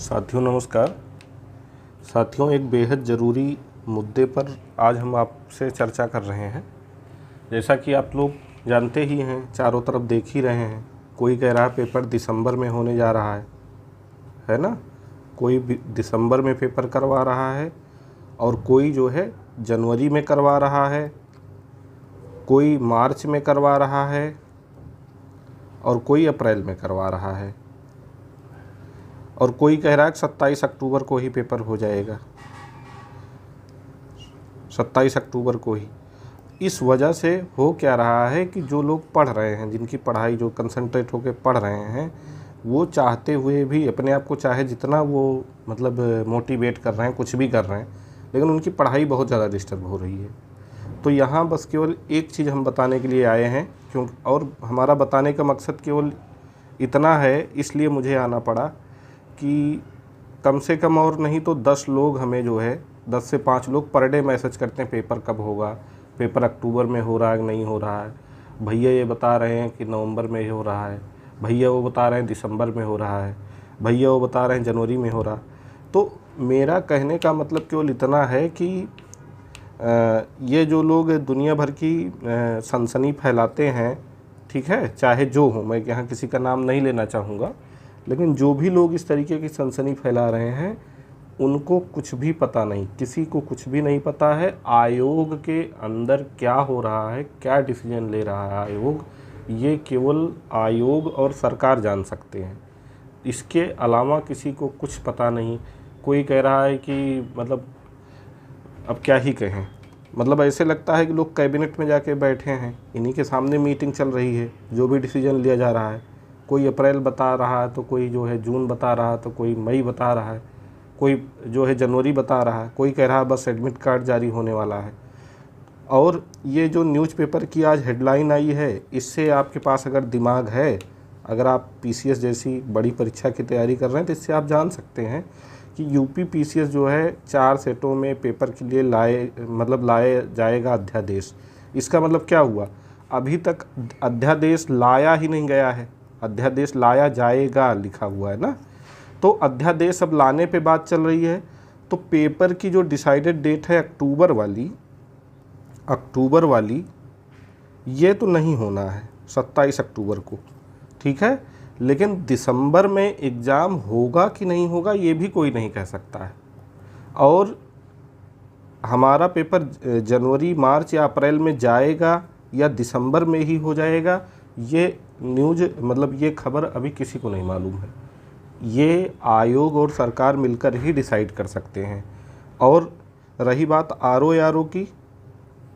साथियों नमस्कार। साथियों, एक बेहद ज़रूरी मुद्दे पर आज हम आपसे चर्चा कर रहे हैं। जैसा कि आप लोग जानते ही हैं, चारों तरफ देख ही रहे हैं, कोई कह रहा है पेपर दिसंबर में होने जा रहा है ना। कोई दिसंबर में पेपर करवा रहा है और कोई जो है जनवरी में करवा रहा है, कोई मार्च में करवा रहा है और कोई अप्रैल में करवा रहा है और कोई कह रहा है कि 27 अक्टूबर को ही पेपर हो जाएगा, 27 अक्टूबर को ही। इस वजह से हो क्या रहा है कि जो लोग पढ़ रहे हैं, जिनकी पढ़ाई जो कंसंट्रेट होकर पढ़ रहे हैं, वो चाहते हुए भी अपने आप को चाहे जितना वो मोटिवेट कर रहे हैं, कुछ भी कर रहे हैं, लेकिन उनकी पढ़ाई बहुत ज़्यादा डिस्टर्ब हो रही है। तो यहाँ बस केवल एक चीज़ हम बताने के लिए आए हैं, और हमारा बताने का मकसद केवल इतना है, इसलिए मुझे आना पड़ा कि कम से कम और नहीं तो 10 लोग हमें जो है 10 से 5 लोग पर डे मैसेज करते हैं पेपर कब होगा, पेपर अक्टूबर में हो रहा है कि नहीं हो रहा है। भैया ये बता रहे हैं कि नवंबर में हो रहा है, भैया वो बता रहे हैं दिसंबर में हो रहा है, भैया वो बता रहे हैं जनवरी में हो रहा। तो मेरा कहने का मतलब केवल इतना है कि ये जो लोग दुनिया भर की सनसनी फैलाते हैं, ठीक है, चाहे जो हो, मैं यहाँ किसी का नाम नहीं लेना चाहूँगा, लेकिन जो भी लोग इस तरीके की सनसनी फैला रहे हैं उनको कुछ भी पता नहीं, किसी को कुछ भी नहीं पता है आयोग के अंदर क्या हो रहा है, क्या डिसीजन ले रहा है आयोग। ये केवल आयोग और सरकार जान सकते हैं, इसके अलावा किसी को कुछ पता नहीं। कोई कह रहा है कि अब क्या ही कहें, ऐसे लगता है कि लोग कैबिनेट में जाके बैठे हैं, इन्हीं के सामने मीटिंग चल रही है, जो भी डिसीजन लिया जा रहा है। कोई अप्रैल बता रहा है तो कोई जो है जून बता रहा है, तो कोई मई बता रहा है, कोई जो है जनवरी बता रहा है, कोई कह रहा है बस एडमिट कार्ड जारी होने वाला है। और ये जो न्यूज़पेपर की आज हेडलाइन आई है, इससे आपके पास अगर दिमाग है, अगर आप पीसीएस जैसी बड़ी परीक्षा की तैयारी कर रहे हैं, तो इससे आप जान सकते हैं कि यूपी पीसीएस जो है 4 सेटों में पेपर के लिए लाया जाएगा अध्यादेश। इसका मतलब क्या हुआ? अभी तक अध्यादेश लाया ही नहीं गया है, अध्यादेश लाया जाएगा लिखा हुआ है ना। तो अध्यादेश अब लाने पे बात चल रही है। तो पेपर की जो डिसाइडेड डेट है अक्टूबर वाली ये तो नहीं होना है 27 अक्टूबर को, ठीक है, लेकिन दिसंबर में एग्ज़ाम होगा कि नहीं होगा ये भी कोई नहीं कह सकता है। और हमारा पेपर जनवरी, मार्च या अप्रैल में जाएगा या दिसंबर में ही हो जाएगा, ये न्यूज़ ये खबर अभी किसी को नहीं मालूम है। ये आयोग और सरकार मिलकर ही डिसाइड कर सकते हैं। और रही बात RO की,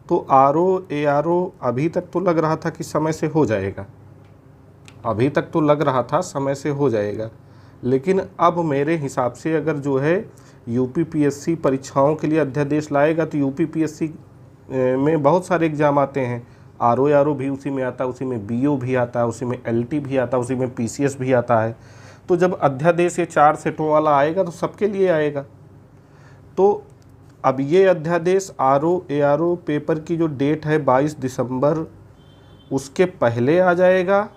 तो RO अभी तक तो लग रहा था कि समय से हो जाएगा, लेकिन अब मेरे हिसाब से अगर जो है UPPSC परीक्षाओं के लिए अध्यादेश लाएगा, तो UPPSC में बहुत सारे एग्ज़ाम आते हैं, RO भी उसी में आता है, उसी में BO भी आता है, उसी में LT भी आता है, उसी में PCS भी आता है। तो जब अध्यादेश ये 4 सेटों वाला आएगा तो सबके लिए आएगा। तो अब ये अध्यादेश RO पेपर की जो डेट है 22 दिसंबर, उसके पहले आ जाएगा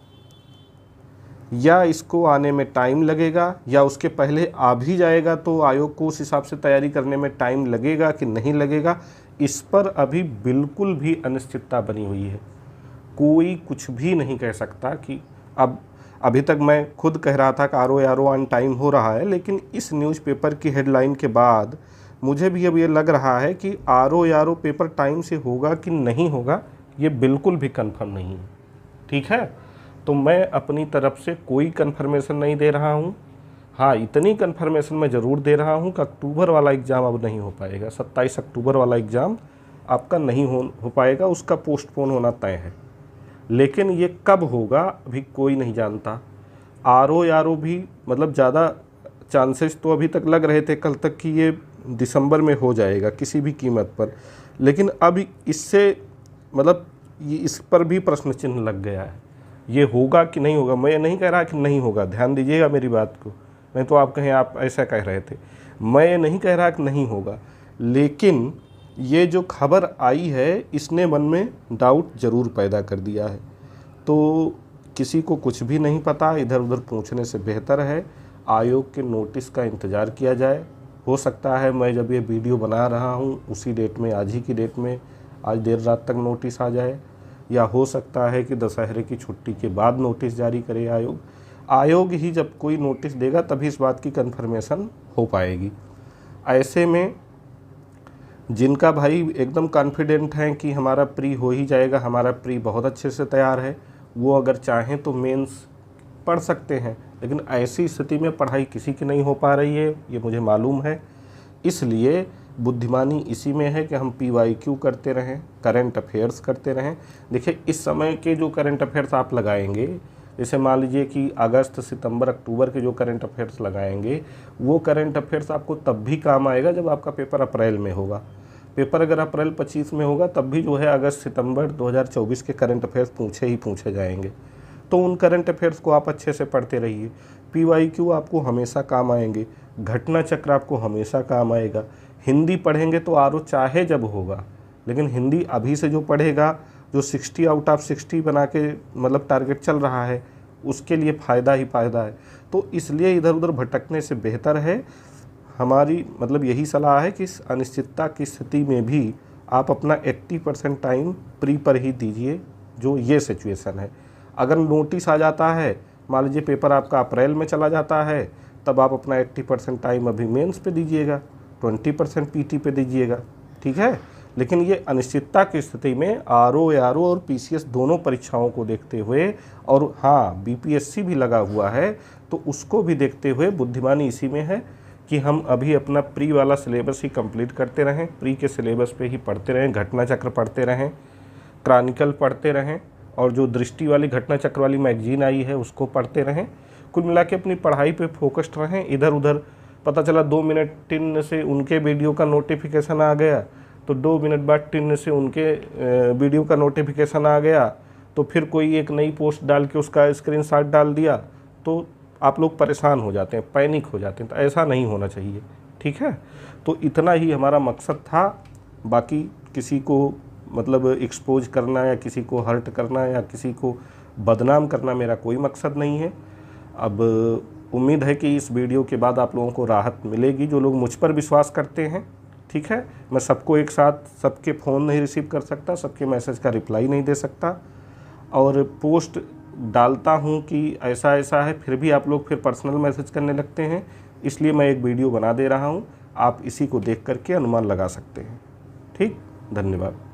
या इसको आने में टाइम लगेगा, या उसके पहले आ भी जाएगा तो आयोग को उस हिसाब से तैयारी करने में टाइम लगेगा कि नहीं लगेगा, इस पर अभी बिल्कुल भी अनिश्चितता बनी हुई है। कोई कुछ भी नहीं कह सकता कि अभी तक मैं खुद कह रहा था कि RO ऑन टाइम हो रहा है, लेकिन इस न्यूज़पेपर की हेडलाइन के बाद मुझे भी अब ये लग रहा है कि RO पेपर टाइम से होगा कि नहीं होगा ये बिल्कुल भी कंफर्म नहीं है, ठीक है। तो मैं अपनी तरफ से कोई कंफर्मेशन नहीं दे रहा हूँ। हाँ, इतनी कंफर्मेशन मैं ज़रूर दे रहा हूँ कि अक्टूबर वाला एग्ज़ाम अब नहीं हो पाएगा, 27 अक्टूबर वाला एग्ज़ाम आपका नहीं हो पाएगा, उसका पोस्टपोन होना तय है। लेकिन ये कब होगा अभी कोई नहीं जानता। RO भी ज़्यादा चांसेस तो अभी तक लग रहे थे कल तक कि ये दिसंबर में हो जाएगा किसी भी कीमत पर, लेकिन अब इससे इस पर भी प्रश्न चिन्ह लग गया है, ये होगा कि नहीं होगा। मैं नहीं कह रहा कि नहीं होगा, ध्यान दीजिएगा मेरी बात को, नहीं तो आप कहें आप ऐसा कह रहे थे। मैं नहीं कह रहा कि नहीं होगा, लेकिन ये जो खबर आई है इसने मन में डाउट ज़रूर पैदा कर दिया है। तो किसी को कुछ भी नहीं पता, इधर उधर पूछने से बेहतर है आयोग के नोटिस का इंतज़ार किया जाए। हो सकता है मैं जब ये वीडियो बना रहा हूँ उसी डेट में, आज ही की डेट में, आज देर रात तक नोटिस आ जाए, या हो सकता है कि दशहरे की छुट्टी के बाद नोटिस जारी करे आयोग। आयोग ही जब कोई नोटिस देगा तभी इस बात की कन्फर्मेशन हो पाएगी। ऐसे में जिनका भाई एकदम कॉन्फिडेंट हैं कि हमारा प्री हो ही जाएगा, हमारा प्री बहुत अच्छे से तैयार है, वो अगर चाहें तो मेंस पढ़ सकते हैं। लेकिन ऐसी स्थिति में पढ़ाई किसी की नहीं हो पा रही है, ये मुझे मालूम है। इसलिए बुद्धिमानी इसी में है कि हम PYQ करते रहें, करंट अफेयर्स करते रहें। देखिए, इस समय के जो करंट अफेयर्स आप लगाएंगे, जैसे मान लीजिए कि अगस्त, सितंबर, अक्टूबर के जो करंट अफेयर्स लगाएंगे, वो करंट अफेयर्स आपको तब भी काम आएगा जब आपका पेपर अप्रैल में होगा। पेपर अगर अप्रैल 25 में होगा तब भी जो है अगस्त सितंबर 2024 के करंट अफेयर्स पूछे जाएंगे। तो उन करंट अफेयर्स को आप अच्छे से पढ़ते रहिए। PYQ आपको हमेशा काम आएंगे, घटना चक्र आपको हमेशा काम आएगा। हिंदी पढ़ेंगे तो RO चाहे जब होगा, लेकिन हिंदी अभी से जो पढ़ेगा, जो 60 आउट ऑफ 60 बना के मतलब टारगेट चल रहा है, उसके लिए फ़ायदा ही फ़ायदा है। तो इसलिए इधर उधर भटकने से बेहतर है, हमारी मतलब यही सलाह है कि इस अनिश्चितता की स्थिति में भी आप अपना 80% टाइम प्री पर ही दीजिए, जो ये सिचुएशन है। अगर नोटिस आ जाता है, मान लीजिए पेपर आपका अप्रैल में चला जाता है, तब आप अपना 80% टाइम अभी मेंस पे दीजिएगा, 20% PT पे दीजिएगा, ठीक है। लेकिन ये अनिश्चितता की स्थिति में RO, ARO और PCS दोनों परीक्षाओं को देखते हुए, और हाँ BPSC भी लगा हुआ है, तो उसको भी देखते हुए बुद्धिमानी इसी में है कि हम अभी अपना प्री वाला सिलेबस ही कंप्लीट करते रहें, प्री के सिलेबस पे ही पढ़ते रहें, घटना चक्र पढ़ते रहें, क्रॉनिकल पढ़ते रहें, और जो दृष्टि वाली घटना चक्र वाली मैगजीन आई है उसको पढ़ते रहें। कुल मिला के अपनी पढ़ाई पे फोकस्ड रहें। इधर उधर पता चला 2 मिनट टिन से उनके वीडियो का नोटिफिकेशन आ गया, तो 2 मिनट बाद टिन से उनके वीडियो का नोटिफिकेशन आ गया, तो फिर कोई एक नई पोस्ट डाल के उसका स्क्रीनशॉट डाल दिया, तो आप लोग परेशान हो जाते हैं, पैनिक हो जाते हैं। तो ऐसा नहीं होना चाहिए, ठीक है। तो इतना ही हमारा मकसद था, बाकी किसी को मतलब एक्सपोज करना या किसी को हर्ट करना या किसी को बदनाम करना मेरा कोई मकसद नहीं है। अब उम्मीद है कि इस वीडियो के बाद आप लोगों को राहत मिलेगी, जो लोग मुझ पर विश्वास करते हैं, ठीक है। मैं सबको एक साथ सबके फ़ोन नहीं रिसीव कर सकता, सबके मैसेज का रिप्लाई नहीं दे सकता, और पोस्ट डालता हूँ कि ऐसा ऐसा है, फिर भी आप लोग फिर पर्सनल मैसेज करने लगते हैं। इसलिए मैं एक वीडियो बना दे रहा हूँ, आप इसी को देख करके अनुमान लगा सकते हैं। ठीक, धन्यवाद।